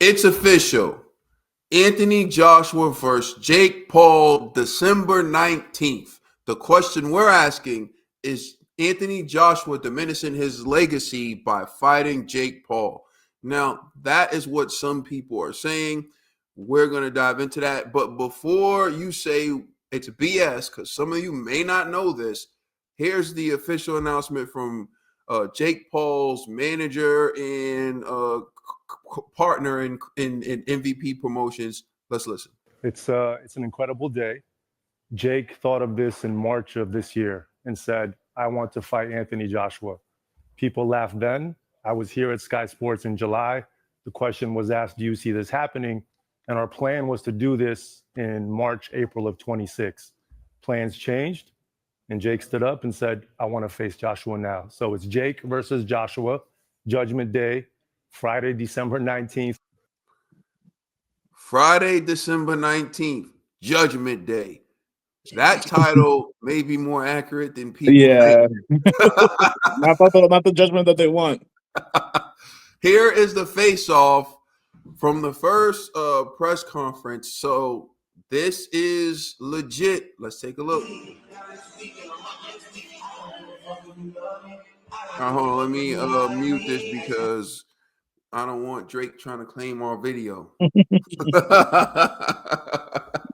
It's official. Anthony Joshua versus Jake Paul, December 19th. The question we're asking is Anthony Joshua diminishing his legacy by fighting Jake Paul? Now, that is what some people are saying. We're going to dive into that. But before you say it's BS, because some of you may not know this, here's the official announcement from Jake Paul's manager and partner in MVP promotions. Let's listen. It's an incredible day. Jake thought of this in March of this year and said, I want to fight Anthony Joshua. People laughed then. I was here at Sky Sports in July. The question was asked, do you see this happening? And our plan was to do this in March, April of 26. Plans changed, and Jake stood up and said, I want to face Joshua now. So it's Jake versus Joshua, Judgment Day, Friday, December 19th. Friday, December 19th, Judgment Day. That title may be more accurate than people think. not the judgment that they want. Here is the face-off from the first press conference. So this is legit. Let's take a look. Hold on, let me mute this because I don't want Drake trying to claim our video.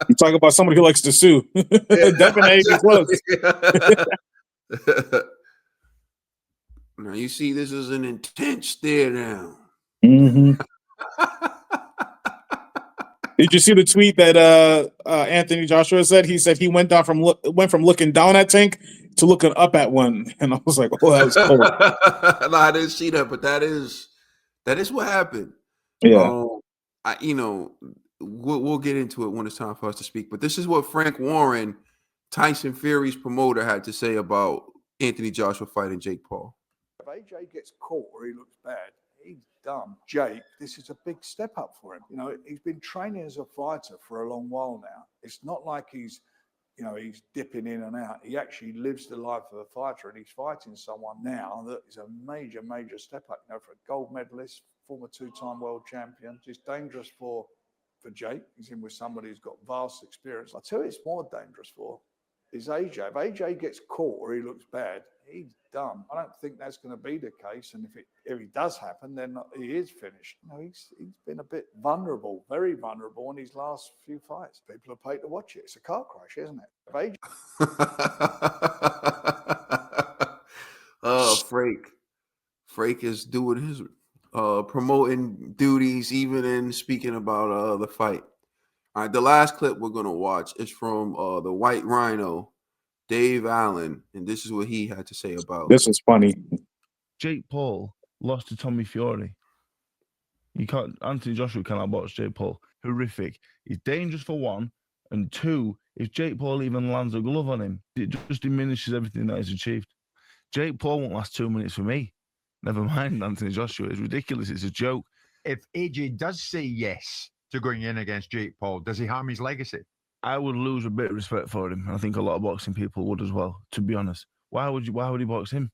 You talk about somebody who likes to sue. Definitely close. Now you see, this is an intense stare down. Mm-hmm. Did you see the tweet that Anthony Joshua said? He said he went from looking down at Tank to looking up at one, and I was like, "Oh, that was cool." No, I didn't see that, but that is what happened. Yeah, we'll get into it when it's time for us to speak. But this is what Frank Warren, Tyson Fury's promoter, had to say about Anthony Joshua fighting Jake Paul. If AJ gets caught or he looks bad, he's done. Jake, this is a big step up for him. You know, he's been training as a fighter for a long while now. It's not like he's dipping in and out. He actually lives the life of a fighter, and he's fighting someone now that is a major, major step up. You know, for a gold medalist, former two-time world champion. It's dangerous for Jake. He's in with somebody who's got vast experience. I tell you, it's more dangerous for is AJ. If AJ gets caught or he looks bad, he's done. I don't think that's going to be the case. And if it does happen, then he is finished. You know, he's been a bit vulnerable, very vulnerable in his last few fights. People are paid to watch it. It's a car crash, isn't it? If AJ... Frank is doing his promoting duties, even in speaking about the fight. All right, the last clip we're going to watch is from the White Rhino, Dave Allen, and this is what he had to say about this is funny. Jake Paul lost to Tommy Fury. Anthony Joshua cannot box Jake Paul. Horrific. He's dangerous for one, and two, if Jake Paul even lands a glove on him, it just diminishes everything that he's achieved. Jake Paul won't last 2 minutes for me. Never mind Anthony Joshua. It's ridiculous. It's a joke. If AJ does say yes to going in against Jake Paul, does he harm his legacy? I would lose a bit of respect for him. I think a lot of boxing people would as well, to be honest. Why would he box him?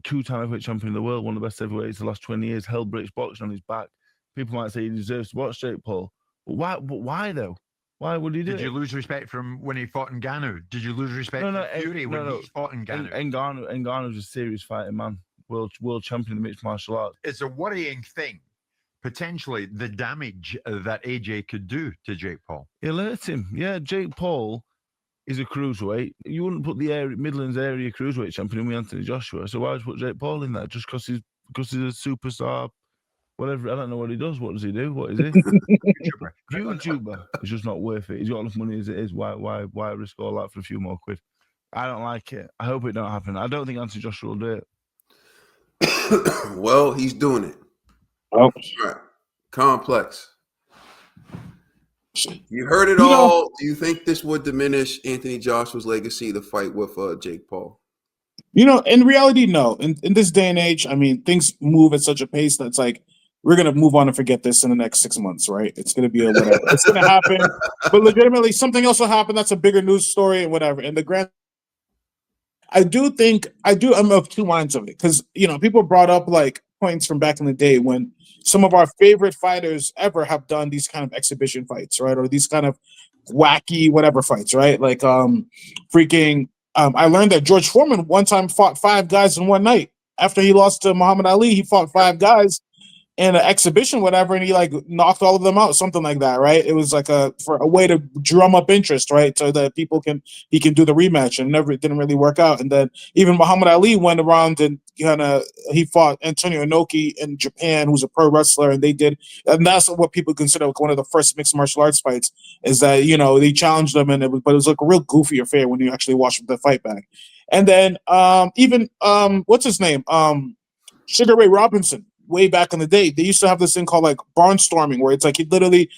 Two-time heavyweight champion of the world, one of the best heavyweights the last 20 years, held British boxing on his back. People might say he deserves to box Jake Paul. But why though? Why would he do it? Did you lose respect from when he fought Ngannou? Did you lose respect from Fury when he fought Ngannou? Ngannou was a serious fighting man. World champion of mixed martial arts. It's a worrying thing, potentially, the damage that AJ could do to Jake Paul. He'll hurt him. Yeah, Jake Paul is a cruiserweight. You wouldn't put the Midlands area cruiserweight champion with Anthony Joshua. So why would you put Jake Paul in there? Just because he's a superstar, whatever. I don't know what he does. What does he do? What is he? YouTuber. It's just not worth it. He's got enough money as it is. Why risk all that for a few more quid? I don't like it. I hope it don't happen. I don't think Anthony Joshua will do it. Well, he's doing it. Oh. Right. Complex. You heard it all. Do you think this would diminish Anthony Joshua's legacy, the fight with Jake Paul? You know, in reality, no. In this day and age, I mean, things move at such a pace that's like, we're going to move on and forget this in the next 6 months, right? It's going to be a whatever. It's going to happen. But legitimately, something else will happen. That's a bigger news story and whatever. And the grand, I'm of two minds of it. Because, you know, people brought up like points from back in the day when some of our favorite fighters ever have done these kind of exhibition fights, right? Or these kind of wacky whatever fights, right? Like freaking I learned that George Foreman one time fought 5 guys in one night. After he lost to Muhammad Ali, he fought 5 guys in an exhibition, whatever, and he like knocked all of them out, something like that, right? It was like for a way to drum up interest, right, so that he can do the rematch, and it didn't really work out. And then even Muhammad Ali went around and he fought Antonio Inoki in Japan, who's a pro wrestler, and and that's what people consider like one of the first mixed martial arts fights. Is that they challenged them, but it was like a real goofy affair when you actually watched the fight back. And then even what's his name, Sugar Ray Robinson. Way back in the day, they used to have this thing called like barnstorming, where it's like he'd literally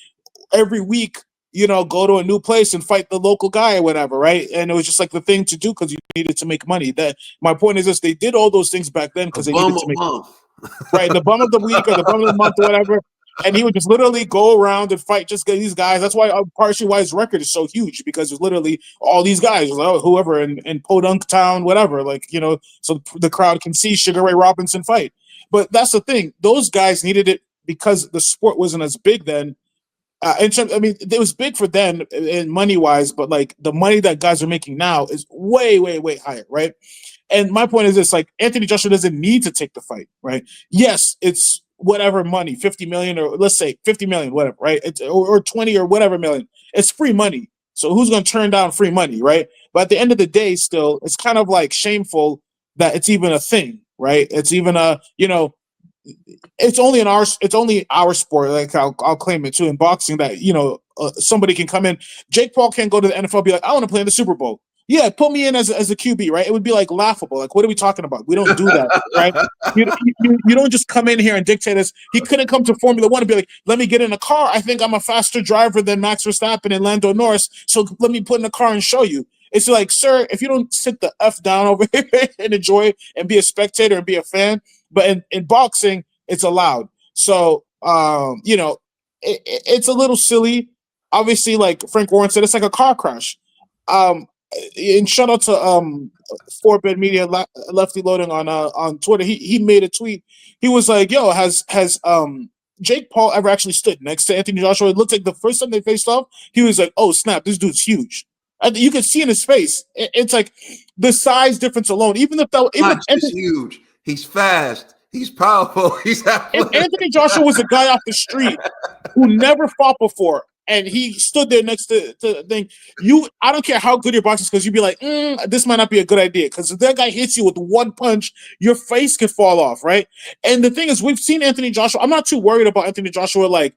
every week, go to a new place and fight the local guy or whatever, right? And it was just like the thing to do because you needed to make money. That my point is this: they did all those things back then because they needed to make right the bum of the week or the bum of the month or whatever. And he would just literally go around and fight just these guys. That's why partially why his record is so huge, because it's literally all these guys, whoever in Podunk Town, whatever, so the crowd can see Sugar Ray Robinson fight. But that's the thing; those guys needed it because the sport wasn't as big then. It was big for them in money wise, but like the money that guys are making now is way, way, way higher, right? And my point is this: like Anthony Joshua doesn't need to take the fight, right? Yes, it's whatever money, 50 million, or let's say 50 million, whatever, right? Or 20 or whatever million. It's free money. So who's going to turn down free money, right? But at the end of the day, still, it's kind of like shameful that it's even a thing, right? It's even it's only our sport. Like I'll claim it too in boxing that somebody can come in. Jake Paul can't go to the NFL and be like, I want to play in the Super Bowl. Yeah, put me in as a QB, right? It would be like laughable. Like, what are we talking about? We don't do that, right? You don't just come in here and dictate us. He couldn't come to Formula One and be like, let me get in a car. I think I'm a faster driver than Max Verstappen and Lando Norris, so let me put in a car and show you. It's like, sir, if you don't sit the F down over here and enjoy and be a spectator and be a fan, but in boxing, it's allowed. So, it's a little silly. Obviously, like Frank Warren said, it's like a car crash. And shout out to Forbid Media Lefty Loading on Twitter. He made a tweet. He was like, "Yo, has Jake Paul ever actually stood next to Anthony Joshua?" It looked like the first time they faced off, he was like, "Oh snap, this dude's huge." And you could see in his face. It's like the size difference alone. Even if that, even He's huge. He's fast. He's powerful. He's if Anthony Joshua was a guy off the street who never fought before, and he stood there next to the thing, I don't care how good your box is, because you'd be like, this might not be a good idea. Because if that guy hits you with one punch, your face could fall off, right? And the thing is, we've seen Anthony Joshua. I'm not too worried about Anthony Joshua, like,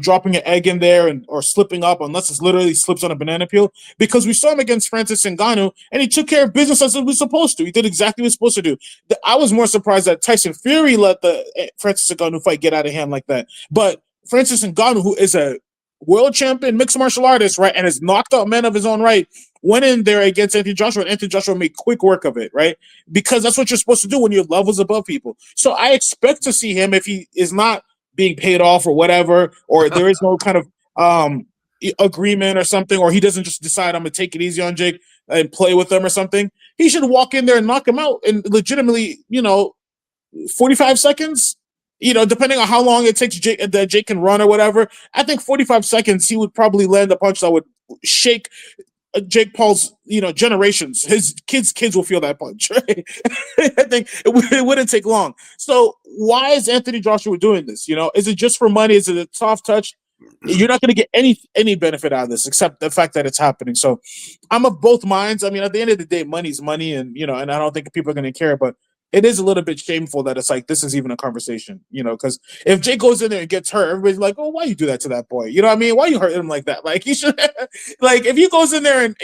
dropping an egg in there or slipping up, unless it literally slips on a banana peel. Because we saw him against Francis Ngannou, and he took care of business as he was supposed to. He did exactly what he was supposed to do. I was more surprised that Tyson Fury let the Francis Ngannou fight get out of hand like that. But Francis Ngannou, who is a world champion mixed martial artist, right, and has knocked out men of his own right, went in there against Anthony Joshua, and Anthony Joshua made quick work of it, right? Because that's what you're supposed to do when you're levels above people. So I expect to see him, if he is not being paid off or whatever, or there is no kind of agreement or something, or he doesn't just decide I'm going to take it easy on Jake and play with him or something, he should walk in there and knock him out in legitimately, 45 seconds. Depending on how long it takes that Jake can run or whatever, I think 45 seconds, he would probably land a punch that would shake Jake Paul's, generations. His kids will feel that punch, right? I think it wouldn't take long. So why is Anthony Joshua doing this? Is it just for money? Is it a soft touch? You're not going to get any benefit out of this except the fact that it's happening. So I'm of both minds. I mean, at the end of the day, money's money, and and I don't think people are going to care, but it is a little bit shameful that it's like this is even a conversation, because if Jake goes in there and gets hurt, everybody's like, "Oh, why you do that to that boy?" You know what I mean? Why you hurt him like that? Like, he should, like, if he goes in there and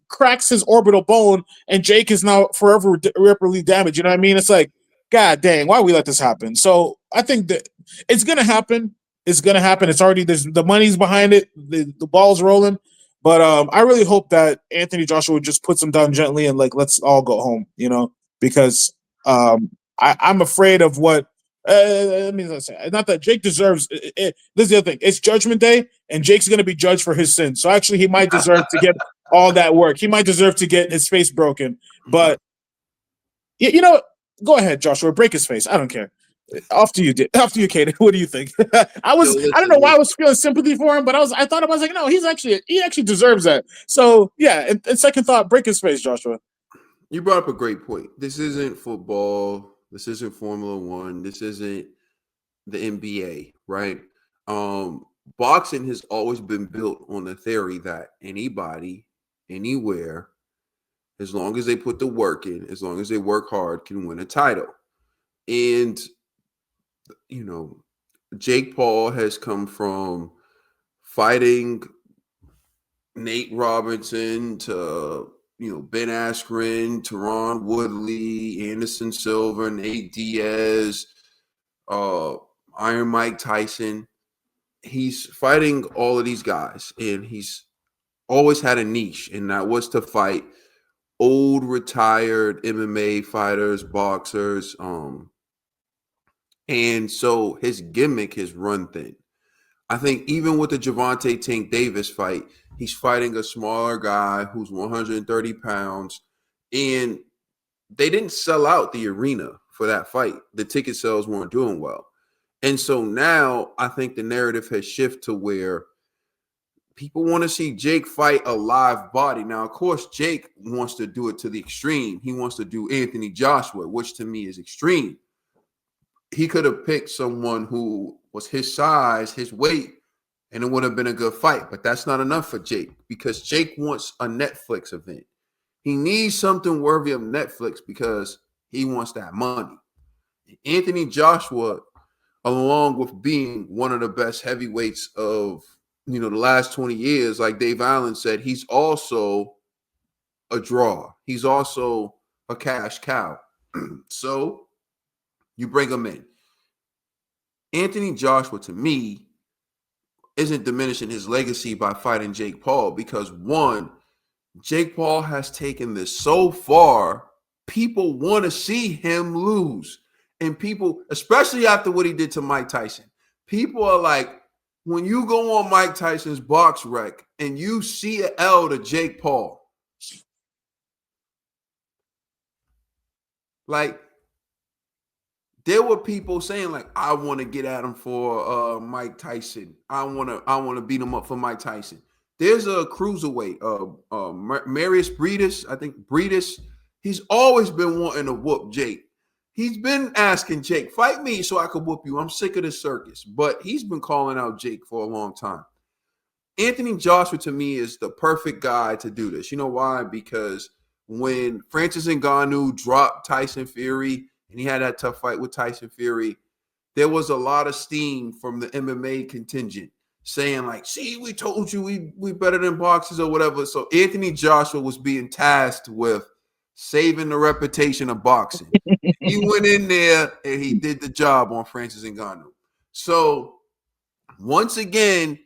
cracks his orbital bone, and Jake is now forever irreparably damaged. You know what I mean? It's like, God dang, why we let this happen? So I think that it's gonna happen. It's gonna happen. It's already the money's behind it. The ball's rolling. But I really hope that Anthony Joshua just puts him down gently and like let's all go home. Because I'm afraid of what. Not that Jake deserves. This is the other thing. It's Judgment Day, and Jake's going to be judged for his sins. So actually, he might deserve to get all that work. He might deserve to get his face broken. But go ahead, Joshua. Break his face. I don't care. After you, Kaden. What do you think? I don't know why I was feeling sympathy for him, but I thought I was like, no, he actually deserves that. So yeah, and second thought, break his face, Joshua. You brought up a great point. This isn't football. This isn't Formula One. This isn't the NBA, right? Boxing has always been built on the theory that anybody, anywhere, as long as they put the work in, as long as they work hard, can win a title. And, you know, Jake Paul has come from fighting Nate Robinson to, Ben Askren, Teron Woodley, Anderson Silva, Nate Diaz, Iron Mike Tyson. He's fighting all of these guys, and he's always had a niche, and that was to fight old retired MMA fighters, boxers. And so his gimmick has run thin. I think even with the Gervonta Tank Davis fight, he's fighting a smaller guy who's 130 pounds, and they didn't sell out the arena for that fight. The ticket sales weren't doing well. And so now I think the narrative has shifted to where people want to see Jake fight a live body. Now, of course, Jake wants to do it to the extreme. He wants to do Anthony Joshua, which to me is extreme. He could have picked someone who was his size, his weight, and it would have been a good fight. But that's not enough for Jake because Jake wants a Netflix event. He needs something worthy of Netflix because he wants that money. Anthony Joshua, along with being one of the best heavyweights of the last 20 years, like Dave Allen said, he's also a draw. He's also a cash cow. So you bring him in. Anthony Joshua, to me, isn't diminishing his legacy by fighting Jake Paul because, one, Jake Paul has taken this so far, people want to see him lose. And people, especially after what he did to Mike Tyson, people are like, when you go on Mike Tyson's box rec and you see an L to Jake Paul, like, there were people saying, like, I want to get at him for Mike Tyson. I want to beat him up for Mike Tyson. There's a cruiserweight, Marius Breedis. I think Breedis. He's always been wanting to whoop Jake. He's been asking Jake, fight me so I can whoop you. I'm sick of this circus. But he's been calling out Jake for a long time. Anthony Joshua, to me, is the perfect guy to do this. You know why? Because when Francis Ngannou dropped Tyson Fury, and he had that tough fight with Tyson Fury, there was a lot of steam from the MMA contingent saying, like, see, we told you we better than boxers or whatever. So Anthony Joshua was being tasked with saving the reputation of boxing. He went in there and he did the job on Francis Ngannou. So once again,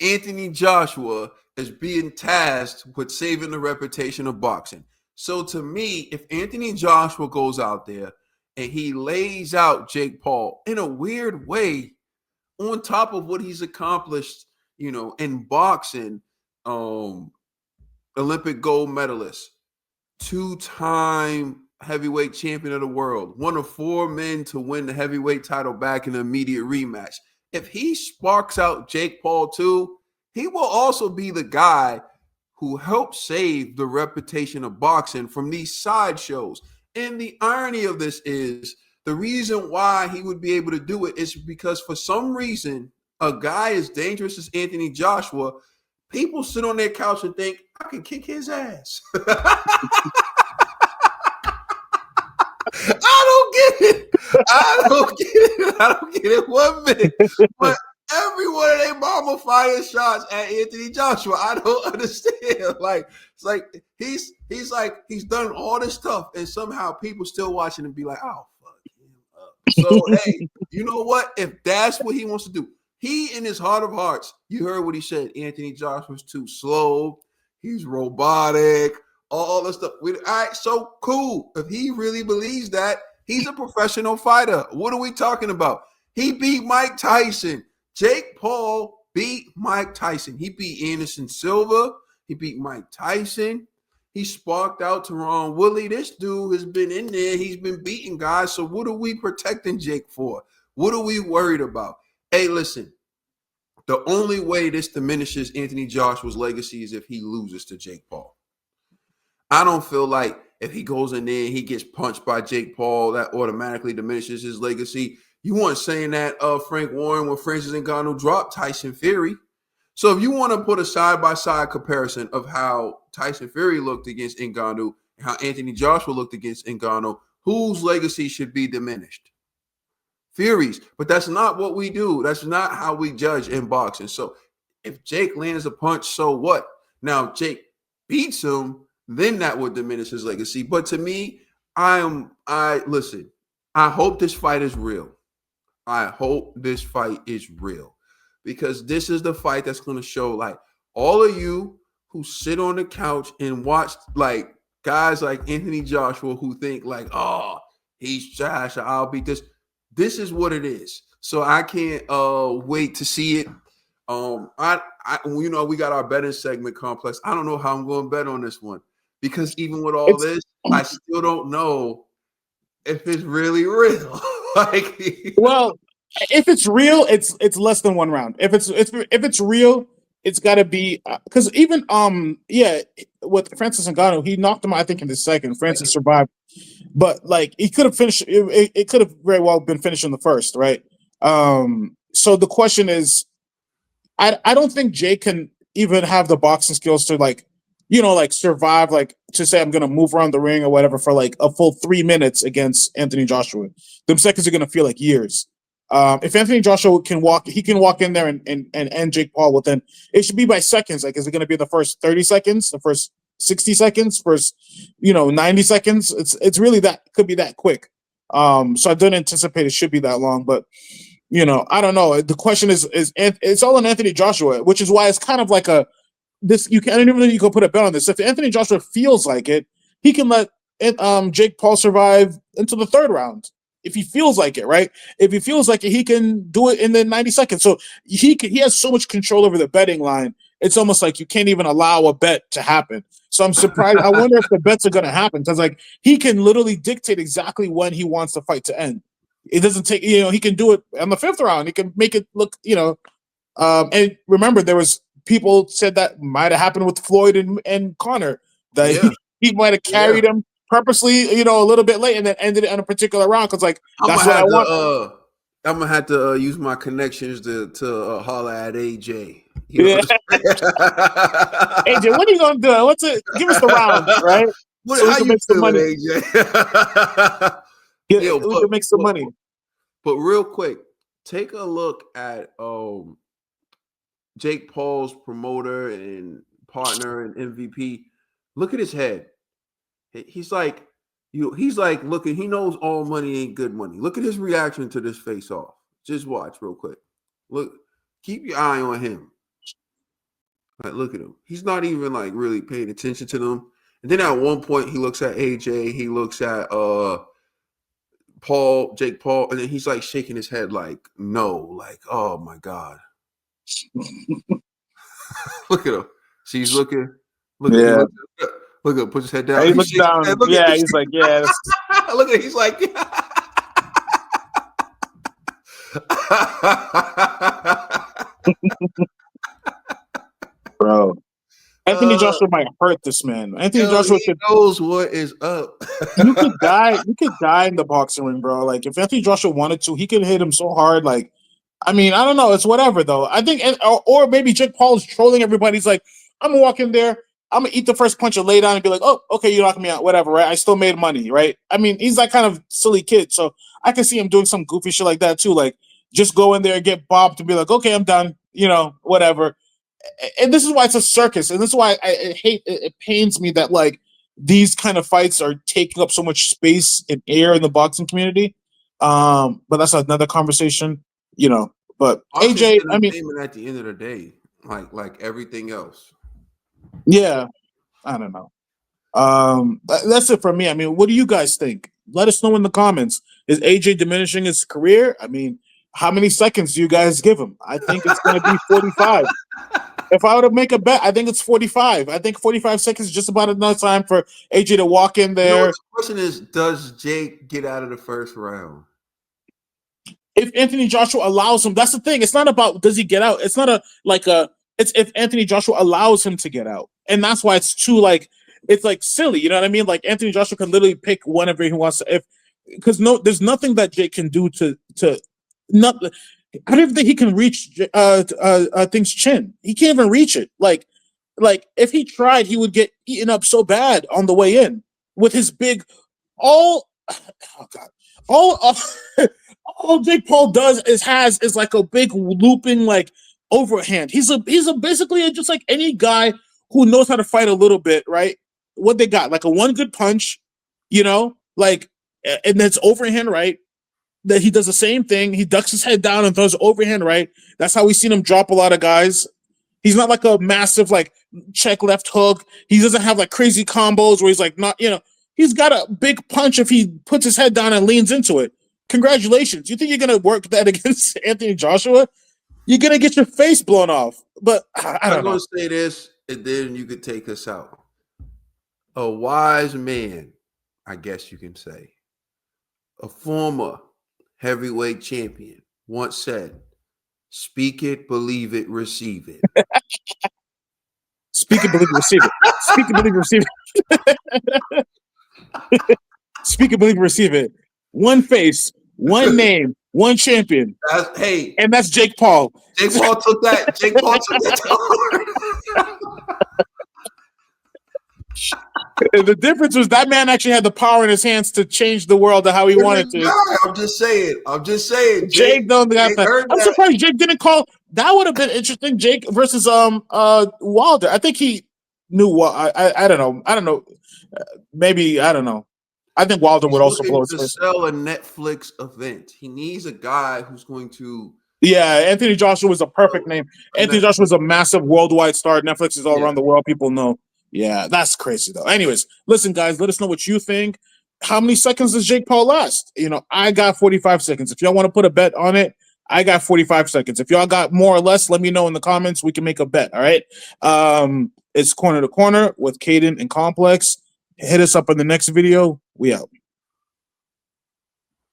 Anthony Joshua is being tasked with saving the reputation of boxing. So to me, if Anthony Joshua goes out there and he lays out Jake Paul in a weird way, on top of what he's accomplished, in boxing, Olympic gold medalist, 2-time heavyweight champion of the world, one of 4 men to win the heavyweight title back in the immediate rematch. If he sparks out Jake Paul too, he will also be the guy who helped save the reputation of boxing from these sideshows. And the irony of this is the reason why he would be able to do it is because for some reason, a guy as dangerous as Anthony Joshua, people sit on their couch and think, I can kick his ass. I don't get it. I don't get it 1 minute. But everyone of their mama fire shots at Anthony Joshua. I don't understand. Like, it's like he's done all this stuff, and somehow people still watching and be like, oh, fuck him up. So hey, you know what? If that's what he wants to do, he in his heart of hearts, you heard what he said. Anthony Joshua's too slow. He's robotic. All this stuff. All right, so cool. If he really believes that, he's a professional fighter. What are we talking about? He beat Mike Tyson. Jake Paul beat Mike Tyson. He beat Anderson Silva. He beat Mike Tyson. He sparked out Teron Woodley. This dude has been in there. He's been beating guys. So what are we protecting Jake for? What are we worried about? Hey, listen. The only way this diminishes Anthony Joshua's legacy is if he loses to Jake Paul. I don't feel like if he goes in there and he gets punched by Jake Paul, that automatically diminishes his legacy. You weren't saying that Frank Warren when Francis Ngannou dropped Tyson Fury. So if you want to put a side-by-side comparison of how Tyson Fury looked against Ngannou and how Anthony Joshua looked against Ngannou, whose legacy should be diminished? Fury's. But that's not what we do. That's not how we judge in boxing. So if Jake lands a punch, so what? Now, if Jake beats him, then that would diminish his legacy. But to me, listen, I hope this fight is real. I hope this fight is real. Because this is the fight that's going to show, like, all of you who sit on the couch and watch, like, guys like Anthony Joshua who think, like, oh, he's trash, I'll beat this. This is what it is. So I can't wait to see it. We got our betting segment complex. I don't know how I'm going to bet on this one. Because even with all this, I still don't know if it's really real. Well, if it's real, it's less than one round. If it's real, it's got to be because even with Francis Ngannou, he knocked him out, I think, in the second. Francis survived, but like he could have finished. It could have very well been finished in the first, right? So the question is, I don't think Jake can even have the boxing skills to survive, like to say I'm gonna move around the ring or whatever for like a full 3 minutes against Anthony Joshua. Them seconds are gonna feel like years. If Anthony Joshua can walk in there and end Jake Paul within, it should be by seconds. Like, is it going to be the first 30 seconds, the first 60 seconds, first 90 seconds? It's really that could be that quick. So I don't anticipate it should be that long, but I don't know. The question is it's all on Anthony Joshua, which is why it's kind of like I don't even know you can put a bet on this. If Anthony Joshua feels like it, he can let Jake Paul survive until the third round. If he feels like it, right? If he feels like it, he can do it in the 90 seconds. So he has so much control over the betting line. It's almost like you can't even allow a bet to happen. So I'm surprised. I wonder if the bets are going to happen because, like, he can literally dictate exactly when he wants the fight to end. It doesn't take, he can do it on the fifth round. He can make it look, and remember, there was people said that might have happened with Floyd and Connor, that he might have carried him purposely, a little bit late and then ended it on a particular round because, like, that's what I want. I'm gonna have to use my connections to holler at AJ. AJ, what are you gonna do? Give us the round, right? How you feeling, AJ? We can make some money. But real quick, take a look at Jake Paul's promoter and partner and MVP. Look at his head. He's like, looking, he knows all money ain't good money. Look at his reaction to this face off. Just watch real quick. Look, keep your eye on him. Like, look at him. He's not even like really paying attention to them. And then at one point he looks at AJ, he looks at Jake Paul, and then he's like shaking his head like, no, like, oh my God. Look at him. She's looking. Look at him, put his head down. He looks down. He's like, yeah. Look at him. He's like, bro. Anthony Joshua might hurt this man. Anthony Joshua knows what is up. You could die. You could die in the boxing ring, bro. Like, if Anthony Joshua wanted to, he could hit him so hard. Like, I mean, I don't know. It's whatever, though. I think, or maybe Jake Paul is trolling everybody. He's like, I'm gonna walk in there. I'm gonna eat the first punch and lay down and be like, oh, okay, you knocked me out, whatever, right? I still made money, right? I mean, he's that kind of silly kid, so I can see him doing some goofy shit like that too, like just go in there and get bopped and be like, okay, I'm done, whatever. And this is why it's a circus, and this is why I hate it. It pains me that like these kind of fights are taking up so much space and air in the boxing community. But that's another conversation, But AJ, I mean, at the end of the day, like everything else. Yeah, I don't know. That's it for me. I mean, what do you guys think? Let us know in the comments. Is AJ diminishing his career? I mean, how many seconds do you guys give him? I think it's going to be 45. If I were to make a bet, I think it's 45. I think 45 seconds is just about enough time for AJ to walk in You know there. what the question is, does Jake get out of the first round? If Anthony Joshua allows him, that's the thing. It's not about does he get out. It's not it's if Anthony Joshua allows him to get out. And that's why it's too it's like silly, you know what I mean? Like Anthony Joshua can literally pick whenever he wants to because there's nothing that Jake can do to not I don't even think he can reach thing's chin. He can't even reach it. Like if he tried, he would get eaten up so bad on the way in with his big all oh god. All Jake Paul does is like a big looping like overhand. He's a basically just like any guy who knows how to fight a little bit, right? What they got, like a one good punch, you know, like and that's overhand right. That he does the same thing. He ducks his head down and throws overhand right. That's how we've seen him drop a lot of guys. He's not like a massive like check left hook. He doesn't have like crazy combos where he's like not, you know, he's got a big punch if he puts his head down and leans into it. Congratulations. You think you're going to work that against Anthony Joshua? You're going to get your face blown off. But I don't know. I'm going to say this, and then you could take us out. A wise man, I guess you can say, a former heavyweight champion once said, speak it, believe it, receive it. Speak it, believe it, receive it. Speak it, believe it, receive it. Speak it, believe it, receive it. One face, one name, one champion. Hey, and that's Jake Paul. Jake Paul took that. Jake Paul took that to heart. The difference was that man actually had the power in his hands to change the world to how he wanted to. I'm just saying. Jake don't got that. I'm surprised Jake didn't call. That would have been interesting. Jake versus Wilder. I think he knew what. I don't know. Maybe I don't know. I think Wilder would also blow his face. Sell a Netflix event. He needs a guy who's going to. Yeah, Anthony Joshua was a perfect name. Anthony Joshua was a massive worldwide star. Netflix is all around the world. People know. Yeah, that's crazy though. Anyways, listen, guys, let us know what you think. How many seconds does Jake Paul last? You know, I got 45 seconds. If y'all want to put a bet on it, I got 45 seconds. If y'all got more or less, let me know in the comments. We can make a bet. All right. It's Corner to Corner with Caden and Complex. Hit us up in the next video. We out.